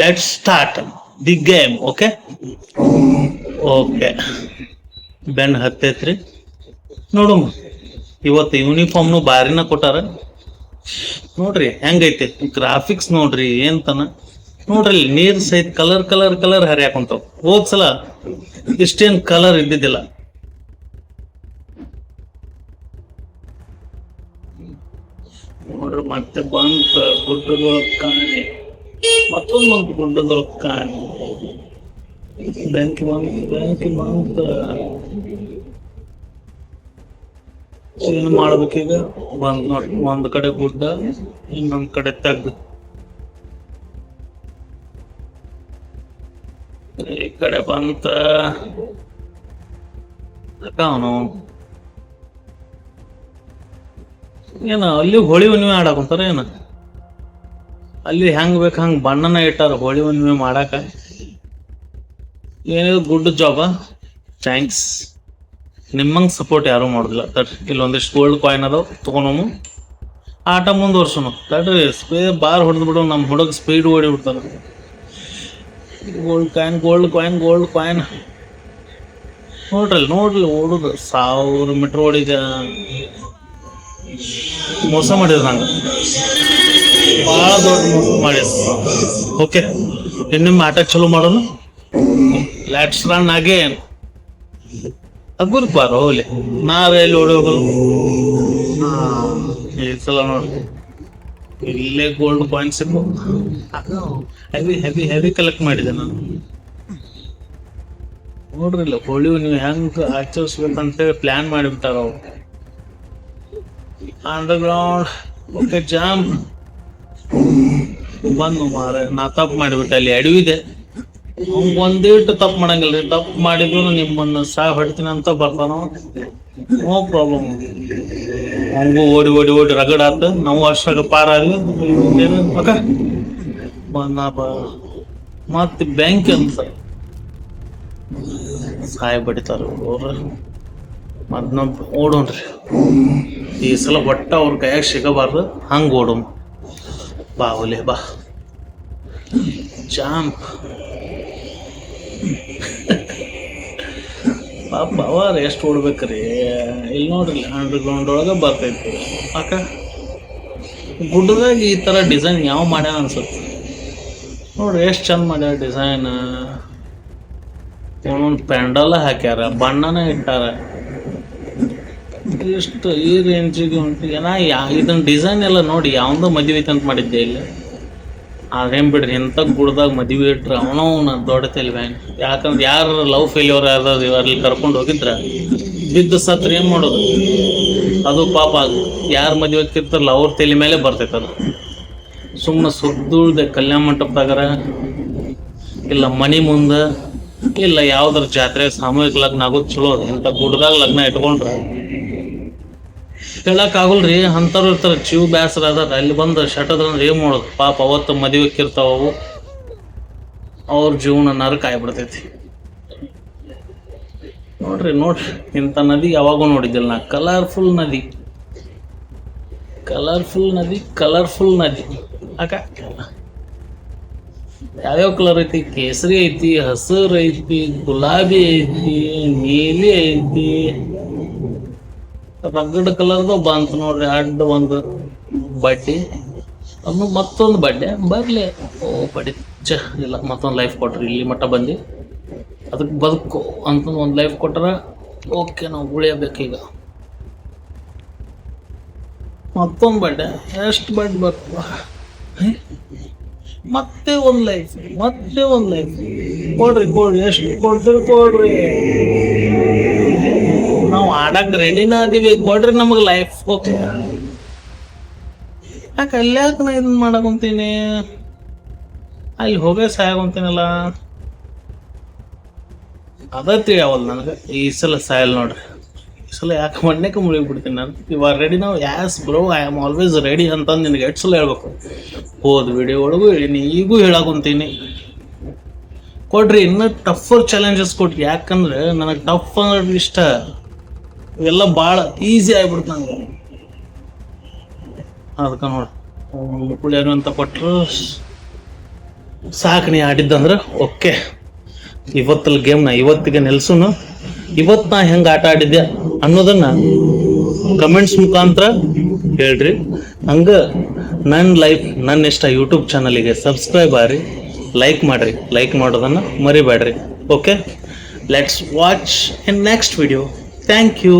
Let's start the game. Okay okay ಬೆನ್ ಹತ್ತೈತ್ರಿ ನೋಡು. ಇವತ್ತು ಯೂನಿಫಾರ್ಮ್ನು ಬಾರಿನ ಕೊಟ್ಟಾರ ನೋಡ್ರಿ. ಹೆಂಗೈತಿ ಗ್ರಾಫಿಕ್ಸ್ ನೋಡ್ರಿ ಏನ್ ತನ ನೋಡ್ರಿ. ನೀರ್ ಸಹಿತ ಕಲರ್ ಕಲರ್ ಕಲರ್ ಹರಿಯಾಕೊಂತಾವ. ಹೋದ್ಸಲ ಇಷ್ಟೇನ್ ಕಲರ್ ಇದ್ದಿದ್ದಿಲ್ಲ. ನೋಡ್ರಿ ಮತ್ತೆ ಬಂತ ಗುಡ್ಡದೊಳಗ್ ಕಾಣಿ, ಮತ್ತೊಂದು ಗುಡ್ಡದೊಳಗ್ ಕಾಣಿ. ಬ್ಯಾಂಕ್ ಏನ್ ಮಾಡ್ಬೇಕೀಗ? ಒಂದ್ ಕಡೆ ಗುಡ್ಡ, ಇನ್ನೊಂದ್ ಕಡೆ ತೆಗ್ದು, ಈ ಕಡೆ ಬಂತ ಅವನು ಏನ ಅಲ್ಲಿ ಹೋಳಿ ಹುಣ್ಣಿಮೆ ಆಡಾಕುಂತಾರ ಏನ? ಅಲ್ಲಿ ಹೆಂಗ್ ಬೇಕ ಹಂಗ ಬಣ್ಣನ ಇಟ್ಟಾರ ಹೋಳಿ ಹುಣ್ಣಿಮೆ ಮಾಡಾಕ. ಏನಿದು ಗುಡ್ ಜಾಬ್. ಥ್ಯಾಂಕ್ಸ್. ನಿಮ್ಮಂಗ್ ಸಪೋರ್ಟ್ ಯಾರು ಮಾಡುದಿಲ್ಲ. ಇಲ್ಲೊಂದಿಷ್ಟು ಗೋಲ್ಡ್ ಕಾಯಿನ್ ಅದಾವ, ತಗೊಂಡು ಆಟ ಮುಂದುವರ್ಸೋನು. ತಡ್ರಿ ಬಾರ್ ಹೊಡೆದ್ ಬಿಡು. ನಮ್ ಹುಡುಗ ಸ್ಪೀಡ್ ಓಡಿ ಬಿಡ್ತಾರ. Gold coin gold coin gold coin ನೋಡ್ರಿ ಓಡುದು 1000 ಮೀಟರ್ ಓಡಿದ. ಮೋಸ ಮಾಡಿದ ನಂಗ, ಬಹಳ ದೊಡ್ಡ ಮೋಸ ಮಾಡಿದ. ಓಕೆ ಇನ್ನೊಮ್ಮೆ ಆಟ ಚಲೋ ಮಾಡೋನು. Let's run again. ಅಗ್ಬರ್ ಬಾರೋ ಹೋಗ್ಲಿ, ನಾವೇ ಎಲ್ಲಿ ಓಡಿ ಹೋಗಲು. ಈ ಸಲ ನೋಡ್ರಿ ಇಲ್ಲೇ gold coins heavy heavy heavy collect ಮಾಡಿದೆ ನಾನು. ನೋಡ್ರಿ ಇಲ್ಲ ಹೋಳಿ ನೀವು ಹೆಂಗ್ ಆಚರಿಸ್ಬೇಕಂತೇಳಿ ಪ್ಲಾನ್ ಮಾಡಿಬಿಟ್ಟಾರ ಅವ್ರು. ಅಂಡರ್ಗ್ರೌಂಡ್ ಓಕೆ ಜಾಂಪ್ ಬಂದು ಮಾರ. ನಾ ತಪ್ಪು ಮಾಡಿಬಿಟ್ಟೆ. ಅಲ್ಲಿ ಅಡವಿದೆ. ಒಂದಿಟ್ಟು ತಪ್ಪು ಮಾಡಂಗಿಲ್ರಿ. ತಪ್ಪು ಮಾಡಿದ್ರು ನಿಮ್ಮನ್ನ ಹೊಡಿತೀನಿ ಅಂತ ಬರ್ತಾನ. No problem. ಹಂಗೂ ಓಡಿ ಓಡಿ ಓಡಿ ರಗಡ್ ಆತ. ನಾವು ಅಷ್ಟಾಗ ಪಾರ ಆದ್ವಿ. ಮತ್ತೆ ಬ್ಯಾಂಕ್ ಅಂತ ಸಾಯ್ ಬಡಿತಾರ ಅವ್ರ. ಮದ್ನ ಓಡೋಣ್ರಿ. ಈ ಸಲ ಒಟ್ಟ ಅವ್ರ ಕೈಯಾಗ ಸಿಗಬಾರ್ದು. ಹಂಗ ಓಡೋಣ. ಬಾ ಒಲೆ ಬಾ. ಜಾಂಪ್. ಪಾಪ ಅವರ ಎಷ್ಟು ಓಡ್ಬೇಕ್ರಿ. ಇಲ್ಲಿ ನೋಡ್ರಿ ಅಂಡರ್ಗ್ರೌಂಡ್ ಒಳಗ ಬರ್ತೈತಿ. ಅಕ್ಕ ಗುಡ್ಡದಾಗ ಈ ತರ ಡಿಸೈನ್ ಯಾವ ಮಾಡ್ಯಾನ ಅನ್ಸುತ್ತೆ ನೋಡ್ರಿ. ಎಷ್ಟು ಚಂದ ಮಾಡ್ಯಾರ ಡಿಸೈನ್. ಒಂದೊಂದು ಪೆಂಡಲ್ ಹಾಕ್ಯಾರ, ಬಣ್ಣನ ಇಟ್ಟಾರ. ಇಷ್ಟು ಈ ರೇಂಜಿಗೆ ಉಂಟು. ಇದನ್ನ ಡಿಸೈನ್ ಎಲ್ಲ ನೋಡಿ ಯಾವಂದೋ ಮದುವೆ ಐತೆ ಅಂತ ಮಾಡಿದ್ದೆ ಇಲ್ಲಿ. ಅದೇನ್ ಬಿಡ್ರಿ, ಇಂಥ ಗುಡ್ದಾಗ ಮದುವೆ ಇಟ್ರೆ ಅವನವನ ದೊಡ್ಡ ತಲೆ ಬ್ಯಾಂಕ್. ಯಾಕಂದ್ರೆ ಯಾರು ಲವ್ ಫೇಲ್ಯೂರ್ ಯಾವ್ದು ಅಲ್ಲಿ ಕರ್ಕೊಂಡು ಹೋಗಿದ್ರ ಬಿದ್ದು ಸತ್ರ ಏನ್ ಮಾಡೋದು? ಅದು ಪಾಪ ಯಾರ ಮದುವೆ ಹಾಕಿರ್ತಾರಲ್ಲ ಅವ್ರ ತಲೆ ಮೇಲೆ ಬರ್ತೈತೆ ಅದು. ಸುಮ್ಮನೆ ಸುದ್ದುಳ್ದೆ ಕಲ್ಯಾಣ ಮಂಟಪದಾಗರ ಇಲ್ಲ ಮನಿ ಮುಂದ ಇಲ್ಲ ಯಾವ್ದಾರ ಜಾತ್ರೆ ಸಾಮೂಹಿಕ ಲಗ್ನ ಆಗೋದು ಚಲೋ ಅದ. ಇಂಥ ಗುಡ್ದಾಗ ಲಗ್ನ ಇಟ್ಕೊಂಡ್ರ ಹೇಳಕ್ ಆಗಲ್ರಿ. ಅಂತವ್ರು ಇರ್ತಾರ ಜೀವ ಬ್ಯಾಸರ ಅದಾರ. ಅಲ್ಲಿ ಬಂದು ಶಟದ್ರಂದ್ರೆ ಏನ್ ಮಾಡೋದು? ಪಾಪ ಅವತ್ತು ಮದುವೆಕ್ಕಿರ್ತಾವ ಅವು. ಅವ್ರ ಜೀವನ ನರಕ ಆಗ್ಬಿಡ್ತೈತಿ. ನೋಡ್ರಿ ಇಂಥ ನದಿ ಯಾವಾಗೂ ನೋಡಿದ್ದಿಲ್ಲ ನಾ. ಕಲರ್ಫುಲ್ ನದಿ ಕಲರ್ಫುಲ್ ನದಿ ಕಲರ್ಫುಲ್ ನದಿ. ಅಕ್ಕ ಯಾವ್ಯಾವ ಕಲರ್ ಐತಿ? ಕೇಸರಿ ಐತಿ, ಹಸಿರು ಐತಿ, ಗುಲಾಬಿ ಐತಿ, ನೀಲಿ ಐತಿ, ರಗಡ್ ಕಲರ್ದು ಬಂತು ನೋಡ್ರಿ. ಅಡ್ಡ ಒಂದು ಬಡ್ಡಿ, ಅನ್ನು ಮತ್ತೊಂದು ಬಡ್ಡೆ ಬರ್ಲಿ. ಓ ಬಡ್ಡಿ ಇಲ್ಲ, ಮತ್ತೊಂದು ಲೈಫ್ ಕೊಟ್ರಿ. ಇಲ್ಲಿ ಮಟ್ಟ ಬಂದು ಅದಕ್ಕೆ ಬದುಕು ಅಂತ ಒಂದು ಲೈಫ್ ಕೊಟ್ರ ಓಕೆ. ನಾವು ಉಳಿಯಬೇಕೀಗ. ಮತ್ತೊಂದು ಬಡ್ಡೆ. ಎಷ್ಟು ಬಡ್ಡೆ ಬರ್ತ? ಮತ್ತೆ ಒಂದು ಲೈಫ್, ಮತ್ತೆ ಒಂದು ಲೈಫ್. ಕೊಡ್ರಿ ಎಷ್ಟು ಕೊಡ್ತೀರಿ ಕೊಡ್ರಿ. ನಾವು ಆಡಕ್ ರೆಡಿನ ಅದೀವಿ. ಕೊಡ್ರಿ ನಮಗ್ ಲೈಫ್. ಓಕೆ ಯಾಕೆ ಅಲ್ಯಾಕ ನಾ ಇದನ್ನ ಮಾಡಕೊಂತೀನಿ? ಅಲ್ಲಿ ಹೋಗೇ ಸಾಯಾಗೊಂತೀನಲ್ಲ. ಅದ ತಿಳಿಯವಲ್ಲ ನನಗೆ. ಈ ಸಲ ಸಾಯಲ್ ನೋಡ್ರಿ. ಈ ಸಲ ಯಾಕೆ ಮಣ್ಣಕ್ಕೆ ಮುಳುಗಿಬಿಡ್ತೀನಿ ನಾನು. ಯು ಆರ್ ರೆಡಿ ನಾವು? Yes bro, I am always ready ಅಂತ ನಿನಗೆ ಎಷ್ಟು ಸಲ ಹೇಳ್ಬೇಕು. ಹೋದ್ ವಿಡಿಯೋ ಒಳಗೂ ಹೇಳಿನಿ, ಈಗೂ ಹೇಳಾಕೊಂತೀನಿ. ಕೊಡ್ರಿ ಇನ್ನೂ ಟಫರ್ ಚಾಲೆಂಜಸ್ ಕೊಟ್ರಿ. ಯಾಕಂದ್ರೆ ನನಗೆ ಟಫ್ ಅಂದ್ರೆ ಇಷ್ಟ. ಇವೆಲ್ಲ ಭಾಳ ಈಸಿ ಆಗ್ಬಿಡ್ತು ನಂಗೆ. ಅದಕ್ಕೆ ನೋಡಿ ಮುಕುಳಿಯಾರು ಅಂತ ಕೊಟ್ಟರು ಸಾಕು ನೀ ಆಡಿದ್ದಂದ್ರೆ ಓಕೆ. ಇವತ್ತಲ್ಲಿ ಗೇಮ್ನ ಇವತ್ತಿಗೆ ನಿಲ್ಸುನು. ಇವತ್ತು ನಾ ಹೆಂಗೆ ಆಟ ಆಡಿದ್ದೆ ಅನ್ನೋದನ್ನು ಕಮೆಂಟ್ಸ್ ಮುಖಾಂತರ ಹೇಳ್ರಿ. ಹಂಗೆ ನನ್ನ ಲೈಫ್ ನನ್ನ ಇಷ್ಟ ಯೂಟ್ಯೂಬ್ ಚಾನಲಿಗೆ ಸಬ್ಸ್ಕ್ರೈಬ್ ಆಗ್ರಿ, ಲೈಕ್ ಮಾಡಿರಿ. ಲೈಕ್ ಮಾಡೋದನ್ನು ಮರಿಬೇಡ್ರಿ. Okay, let's watch in next video. Thank you.